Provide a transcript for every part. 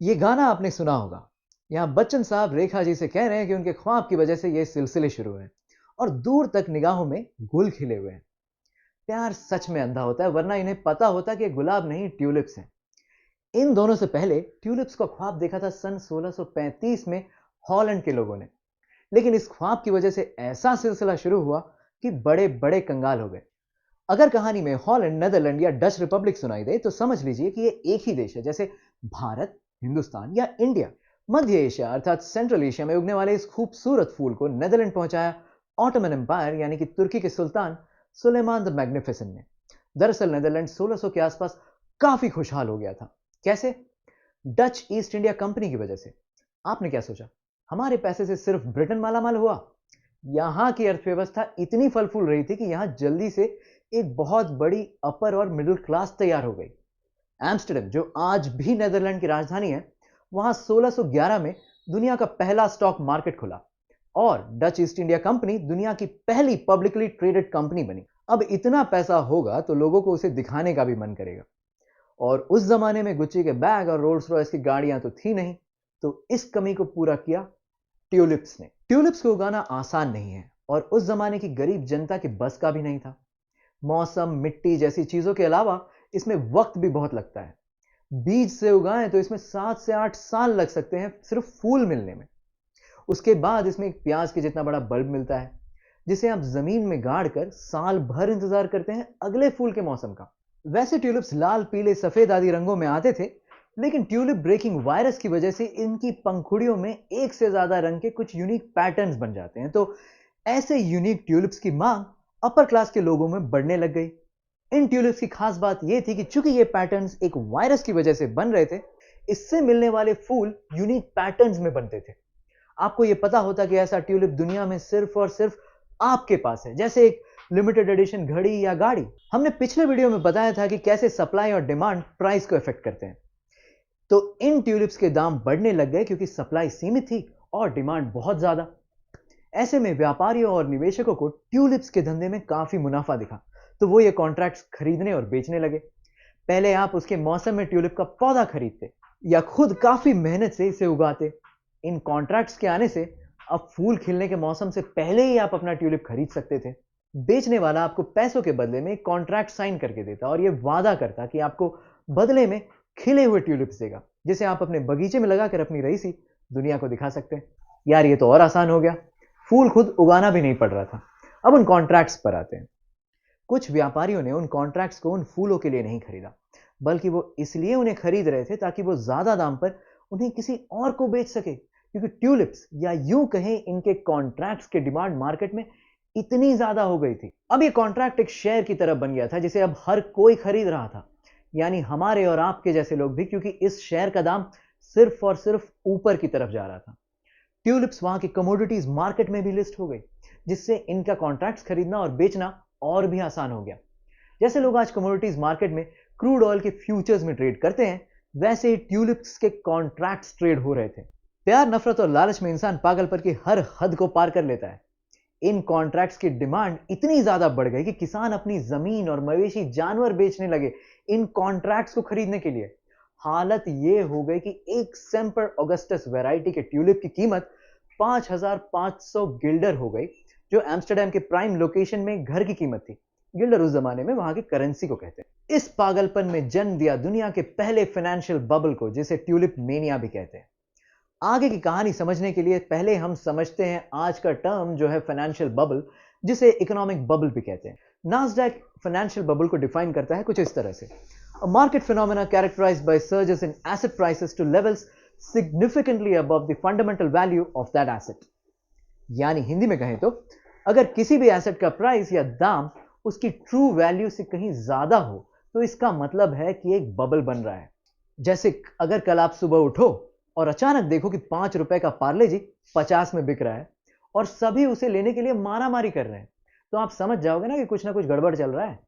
ये गाना आपने सुना होगा। यहाँ बच्चन साहब रेखा जी से कह रहे हैं कि उनके ख्वाब की वजह से ये सिलसिले शुरू हैं और दूर तक निगाहों में गुल खिले हुए हैं। प्यार सच में अंधा होता है, वरना इन्हें पता होता कि ये गुलाब नहीं ट्यूलिप्स हैं। इन दोनों से पहले ट्यूलिप्स का ख्वाब देखा था सन 1635 में हॉलैंड के लोगों ने। लेकिन इस ख्वाब की वजह से ऐसा सिलसिला शुरू हुआ कि बड़े बड़े कंगाल हो गए। अगर कहानी में हॉलैंड, नेदरलैंड या डच रिपब्लिक सुनाई दे तो समझ लीजिए कि ये एक ही देश है, जैसे भारत, हिंदुस्तान या इंडिया। मध्य एशिया अर्थात सेंट्रल एशिया में उगने वाले इस खूबसूरत फूल को नेदरलैंड पहुंचाया ऑटोमन एम्पायर यानी कि तुर्की के सुल्तान सुलेमान द मैग्निफिसेंट ने। दरअसल नेदरलैंड 1600 के आसपास काफी खुशहाल हो गया था। कैसे? डच ईस्ट इंडिया कंपनी की वजह से। आपने क्या सोचा हमारे पैसे से सिर्फ ब्रिटेन मालामाल हुआ? यहां की अर्थव्यवस्था इतनी फल फूल रही थी कि यहां जल्दी से एक बहुत बड़ी अपर और मिडिल क्लास तैयार हो गई। एम्स्टर्डम, जो आज भी नेदरलैंड की राजधानी है, वहां 1611 में दुनिया का पहला स्टॉक मार्केट खुला और डच ईस्ट इंडिया कंपनी दुनिया की पहली पब्लिकली ट्रेडेड कंपनी बनी। अब इतना पैसा होगा तो लोगों को उसे दिखाने का भी मन करेगा। और उस जमाने में गुच्ची के बैग और रोल्स रॉयस की गाड़ियां तो थी नहीं, तो इस कमी को पूरा किया ट्यूलिप्स ने। ट्यूलिप्स को उगाना आसान नहीं है और उस जमाने की गरीब जनता के बस का भी नहीं था। मौसम, मिट्टी जैसी चीजों के अलावा इसमें वक्त भी बहुत लगता है। बीज से उगाएं तो इसमें 7 से 8 साल लग सकते हैं सिर्फ फूल मिलने में। उसके बाद इसमें एक प्याज के जितना बड़ा बल्ब मिलता है, जिसे आप जमीन में गाड़ कर साल भर इंतजार करते हैं अगले फूल के मौसम का। वैसे ट्यूलिप्स लाल, पीले, सफेद आदि रंगों में आते थे, लेकिन ट्यूलिप ब्रेकिंग वायरस की वजह से इनकी पंखुड़ियों में एक से ज्यादा रंग के कुछ यूनिक पैटर्न्स बन जाते हैं। तो ऐसे यूनिक ट्यूलिप्स की मांग अपर क्लास के लोगों में बढ़ने लग गई। इन ट्यूलिप्स की खास बात यह थी कि चूंकि ये पैटर्न्स एक वायरस की वजह से बन रहे थे, इससे मिलने वाले फूल यूनिक पैटर्न्स में बनते थे। आपको यह पता होता कि ऐसा ट्यूलिप दुनिया में सिर्फ और सिर्फ आपके पास है, जैसे एक लिमिटेड एडिशन घड़ी या गाड़ी। हमने पिछले वीडियो में बताया था कि कैसे सप्लाई और डिमांड प्राइस को इफेक्ट करते हैं। तो इन ट्यूलिप्स के दाम बढ़ने लग गए क्योंकि सप्लाई सीमित थी और डिमांड बहुत ज्यादा। ऐसे में व्यापारियों और निवेशकों को ट्यूलिप्स के धंधे में काफी मुनाफा दिखा, तो वो ये कॉन्ट्रैक्ट्स खरीदने और बेचने लगे। पहले आप उसके मौसम में ट्यूलिप का पौधा खरीदते या खुद काफी मेहनत से इसे उगाते। इन कॉन्ट्रैक्ट्स के आने से अब फूल खिलने के मौसम से पहले ही आप अपना ट्यूलिप खरीद सकते थे। बेचने वाला आपको पैसों के बदले में कॉन्ट्रैक्ट साइन करके देता और यह वादा करता कि आपको बदले में खिले हुए ट्यूलिप्स देगा, जिसे आप अपने बगीचे में लगाकर अपनी रईसी दुनिया को दिखा सकते हैं। यार, ये तो और आसान हो गया। फूल खुद उगाना भी नहीं पड़ रहा था। अब उन कॉन्ट्रैक्ट्स पर आते हैं। कुछ व्यापारियों ने उन कॉन्ट्रैक्ट्स को उन फूलों के लिए नहीं खरीदा, बल्कि वो इसलिए उन्हें खरीद रहे थे ताकि वो ज्यादा दाम पर उन्हें किसी और को बेच सके, क्योंकि ट्यूलिप्स या यूं कहें इनके कॉन्ट्रैक्ट्स के डिमांड मार्केट में इतनी ज्यादा हो गई थी। अब ये कॉन्ट्रैक्ट एक शेयर की तरह बन गया था जिसे अब हर कोई खरीद रहा था, यानी हमारे और आपके जैसे लोग भी, क्योंकि इस शेयर का दाम सिर्फ और सिर्फ ऊपर की तरफ जा रहा था। ट्यूलिप्स वहां की कमोडिटीज मार्केट में भी लिस्ट हो गई, जिससे इनका कॉन्ट्रैक्ट्स खरीदना और बेचना और भी आसान हो गया। जैसे लोग आज कमोडिटीज मार्केट में क्रूड ऑयल के फ्यूचर्स में ट्रेड करते हैं, वैसे ही ट्यूलिप्स के कॉन्ट्रैक्ट्स ट्रेड हो रहे थे। प्यार, नफरत और लालच में इंसान पागलपन की हर हद को पार कर लेता है। इन कॉन्ट्रैक्ट्स की डिमांड इतनी ज्यादा बढ़ गई कि किसान अपनी जमीन और मवेशी जानवर बेचने लगे इन कॉन्ट्रैक्ट्स को खरीदने के लिए। हालत यह हो गई कि एक सेम्पर ऑगस्टस वैरायटी के ट्यूलिप की कीमत 5,500 गिल्डर हो गई, जो एम्स्टर्डम के प्राइम लोकेशन में घर की कीमत थी। गिल्डर उस जमाने में वहां की करेंसी को कहते हैं। इस पागलपन में जन्म दिया दुनिया के पहले फाइनेंशियल बबल को, जिसे ट्यूलिप मेनिया भी कहते हैं। आगे की कहानी समझने के लिए पहले हम समझते हैं आज का टर्म जो है फाइनेंशियल बबल, जिसे इकोनॉमिक बबल भी कहते हैं। नास्डैक फाइनेंशियल बबल को डिफाइन करता है कुछ इस तरह से: a market phenomena characterized by surges in asset prices to levels significantly above the fundamental value of that asset। यानी हिंदी में कहें तो अगर किसी भी एसेट का प्राइस या दाम उसकी ट्रू वैल्यू से कहीं ज्यादा हो, तो इसका मतलब है कि एक बबल बन रहा है। जैसे अगर कल आप सुबह उठो और अचानक देखो कि 5 रुपए का पार्ले जी 50 में बिक रहा है और सभी उसे लेने के लिए मारामारी कर रहे हैं, तो आप समझ जाओगे ना कि कुछ ना कुछ गड़बड़ चल रहा है।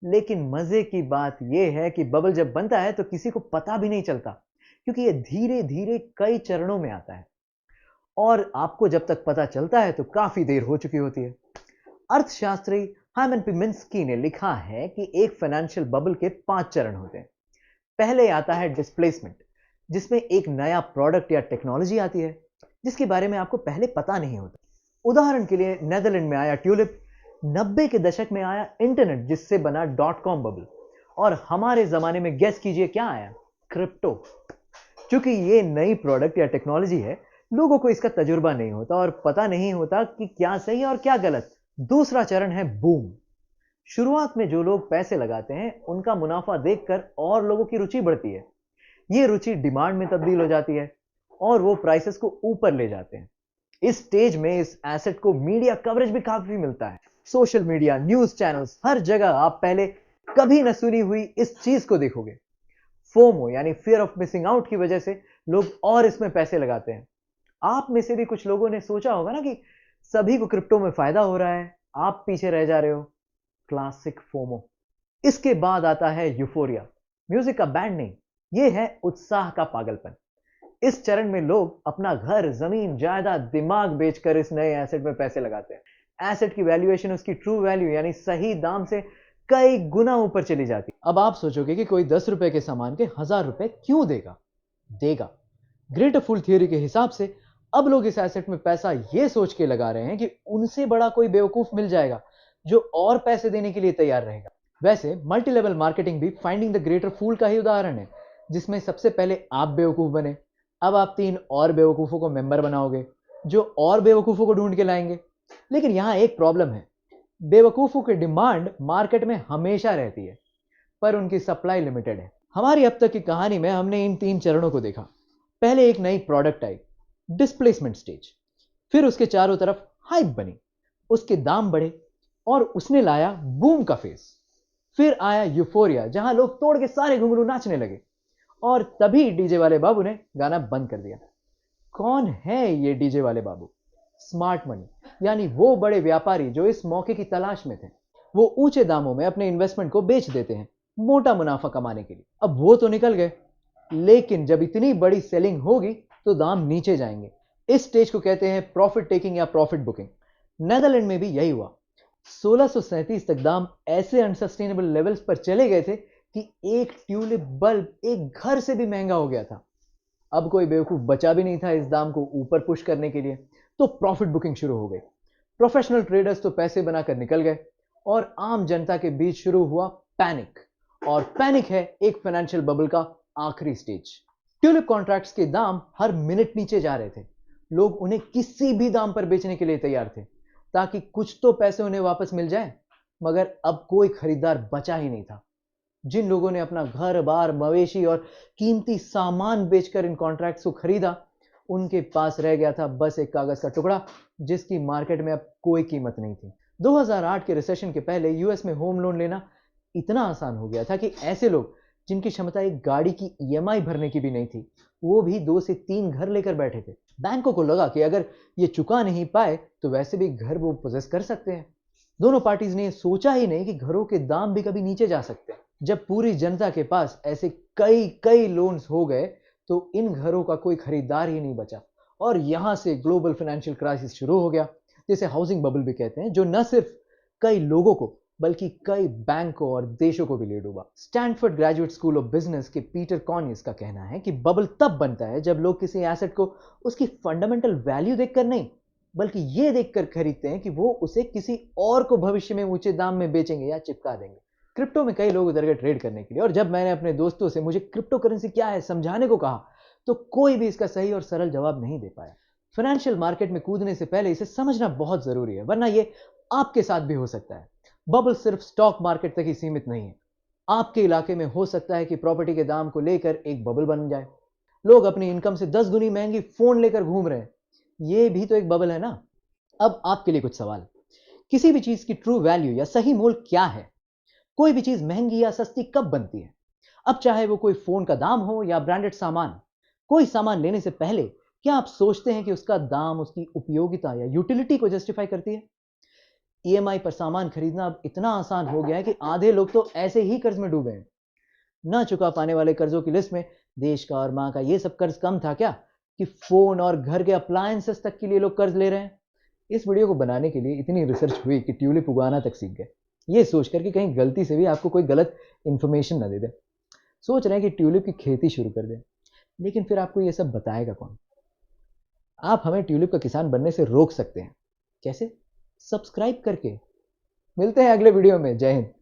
लेकिन मजे की बात यह है कि बबल जब बनता है तो किसी को पता भी नहीं चलता, क्योंकि यह धीरे धीरे कई चरणों में आता है और आपको जब तक पता चलता है तो काफी देर हो चुकी होती है। अर्थशास्त्री हाइमन पिमिंस्की ने लिखा है कि एक फाइनेंशियल बबल के 5 चरण होते हैं। पहले आता है डिस्प्लेसमेंट, जिसमें एक नया प्रोडक्ट या टेक्नोलॉजी आती है जिसके बारे में आपको पहले पता नहीं होता। उदाहरण के लिए नेदरलैंड में आया ट्यूलिप, 90 के दशक में आया इंटरनेट जिससे बना .com बबल, और हमारे जमाने में गेस कीजिए क्या आया? क्रिप्टो। क्योंकि ये नई प्रोडक्ट या टेक्नोलॉजी है, लोगों को इसका तजुर्बा नहीं होता और पता नहीं होता कि क्या सही और क्या गलत। दूसरा चरण है बूम। शुरुआत में जो लोग पैसे लगाते हैं उनका मुनाफा देखकर और लोगों की रुचि बढ़ती है। ये रुचि डिमांड में तब्दील हो जाती है और वो प्राइसेस को ऊपर ले जाते हैं। इस स्टेज में इस एसेट को मीडिया कवरेज भी काफी मिलता है। सोशल मीडिया, न्यूज चैनल्स, हर जगह आप पहले कभी न सुनी हुई इस चीज को देखोगे। फोमो यानी फियर ऑफ मिसिंग आउट की वजह से लोग और इसमें पैसे लगाते हैं। आप में से भी कुछ लोगों ने सोचा होगा ना कि सभी को क्रिप्टो में फायदा हो रहा है, आप पीछे रह जा रहे हो। Classic FOMO. इसके बाद आता है यूफोरिया। म्यूजिक का बैंड नहीं, यह है उत्साह का पागलपन। इस चरण में लोग अपना घर, जमीन, जायदाद, दिमाग बेचकर इस नए एसेट में पैसे लगाते हैं। एसेट की वैल्यूएशन उसकी ट्रू वैल्यू यानी सही दाम से कई गुना ऊपर चली जाती। अब आप सोचोगे कि कोई 10 रुपए के सामान के 1000 रुपए क्यों देगा। ग्रेटर फूल थियरी के हिसाब से अब लोग इस एसेट में पैसा यह सोच के लगा रहे हैं कि उनसे बड़ा कोई बेवकूफ मिल जाएगा जो और पैसे देने के लिए तैयार रहेगा। वैसे मल्टी लेवल मार्केटिंग भी फाइंडिंग द ग्रेटर फूल का ही उदाहरण है, जिसमें सबसे पहले आप बेवकूफ बने, अब आप 3 और बेवकूफों को मेंबर बनाओगे जो और बेवकूफों को ढूंढ के लाएंगे। लेकिन यहां एक प्रॉब्लम है, बेवकूफों की डिमांड मार्केट में हमेशा रहती है पर उनकी सप्लाई लिमिटेड है। हमारी अब तक की कहानी में हमने इन 3 चरणों को देखा। पहले एक नई प्रोडक्ट आई, डिस्प्लेसमेंट स्टेज, फिर उसके चारों तरफ हाइप बनी, उसके दाम बढ़े और उसने लाया बूम का फेस। फिर आया यूफोरिया जहां लोग तोड़ के सारे घुंघरू नाचने लगे और तभी डीजे वाले बाबू ने गाना बंद कर दिया। कौन है ये डीजे वाले बाबू? स्मार्ट मनी, यानी वो बड़े व्यापारी जो इस मौके की तलाश में थे। वो ऊंचे दामों में अपने इन्वेस्टमेंट को बेच देते हैं मोटा मुनाफा कमाने के लिए। अब वो तो निकल गए, लेकिन जब इतनी बड़ी सेलिंग होगी तो दाम नीचे जाएंगे। इस स्टेज को कहते हैं प्रॉफिट टेकिंग या प्रॉफिट बुकिंग। नेदरलैंड में भी यही हुआ। 1637 तक दाम ऐसे अनसस्टेनेबल लेवल्स पर चले गए थे कि एक ट्यूलिप बल्ब एक घर से भी महंगा हो गया था। अब कोई बेवकूफ बचा भी नहीं था इस दाम को ऊपर पुश करने के लिए, तो प्रॉफिट बुकिंग शुरू हो गई। प्रोफेशनल ट्रेडर्स तो पैसे बनाकर निकल गए और आम जनता के बीच शुरू हुआ पैनिक। और पैनिक है एक फाइनेंशियल बबल का आखिरी स्टेज। ट्यूलिप कॉन्ट्रैक्ट्स के दाम हर मिनट नीचे जा रहे थे। लोग उन्हें किसी भी दाम पर बेचने के लिए तैयार थे ताकि कुछ तो पैसे उन्हें वापस मिल जाए, मगर अब कोई खरीदार बचा ही नहीं था। जिन लोगों ने अपना घर बार, मवेशी और कीमती सामान बेचकर इन कॉन्ट्रैक्ट्स को खरीदा, उनके पास रह गया था बस एक कागज का टुकड़ा जिसकी मार्केट में अब कोई कीमत नहीं थी। 2008 के रिसेशन के पहले यूएस में होम लोन लेना इतना आसान हो गया था कि ऐसे लोग जिनकी क्षमता एक गाड़ी की ईएमआई भरने की भी नहीं थी, वो भी 2 से 3 घर लेकर बैठे थे। बैंकों को लगा कि अगर ये चुका नहीं पाए तो वैसे भी घर वो पोजेस कर सकते हैं। दोनों पार्टीज ने सोचा ही नहीं कि घरों के दाम भी कभी नीचे जा सकते हैं। जब पूरी जनता के पास ऐसे कई लोन्स हो गए तो इन घरों का कोई खरीदार ही नहीं बचा और यहां से ग्लोबल फाइनेंशियल क्राइसिस शुरू हो गया, जिसे हाउसिंग बबल भी कहते हैं, जो न सिर्फ कई लोगों को बल्कि कई बैंकों और देशों को भी ले डूबा। Stanford graduate school of business के पीटर कॉनियस का कहना है कि बबल तब बनता है जब लोग किसी एसेट को उसकी फंडामेंटल वैल्यू देखकर नहीं, बल्कि यह देखकर खरीदते हैं कि वो उसे किसी और को भविष्य में ऊंचे दाम में बेचेंगे या चिपका देंगे। क्रिप्टो में कई लोग उतर गए ट्रेड करने के लिए, और जब मैंने अपने दोस्तों से मुझे क्रिप्टो करेंसी क्या है समझाने को कहा तो कोई भी इसका सही और सरल जवाब नहीं दे पाया। फाइनेंशियल मार्केट में कूदने से पहले इसे समझना बहुत जरूरी है, वरना यह आपके साथ भी हो सकता है। बबल सिर्फ स्टॉक मार्केट तक ही सीमित नहीं है। आपके इलाके में हो सकता है कि प्रॉपर्टी के दाम को लेकर एक बबल बन जाए। लोग अपनी इनकम से 10 गुनी महंगी फोन लेकर घूम रहे हैं, यह भी तो एक बबल है ना। अब आपके लिए कुछ सवाल। किसी भी चीज की ट्रू वैल्यू या सही मोल क्या है? कोई भी चीज महंगी या सस्ती कब बनती है? अब चाहे वो कोई फोन का दाम हो या ब्रांडेड सामान, कोई सामान लेने से पहले क्या आप सोचते हैं कि उसका दाम उसकी उपयोगिता या यूटिलिटी को जस्टिफाई करती है? ईएमआई पर सामान खरीदना अब इतना आसान हो गया है कि आधे लोग तो ऐसे ही कर्ज में डूबे हैं। ना चुका पाने वाले कर्जों की लिस्ट में देश का और मां का ये सब कर्ज कम था क्या कि फोन और घर के अप्लायंसेस तक के लिए लोग कर्ज ले रहे हैं। इस वीडियो को बनाने के लिए इतनी रिसर्च हुई कि ट्यूलिप उगाना तक सीख गए, ये सोचकर कि कहीं गलती से भी आपको कोई गलत इंफॉर्मेशन ना दे दे। सोच रहे हैं कि ट्यूलिप की खेती शुरू कर दें। लेकिन फिर आपको ये सब बताएगा कौन? आप हमें ट्यूलिप का किसान बनने से रोक सकते हैं। कैसे? सब्सक्राइब करके। मिलते हैं अगले वीडियो में। जय हिंद।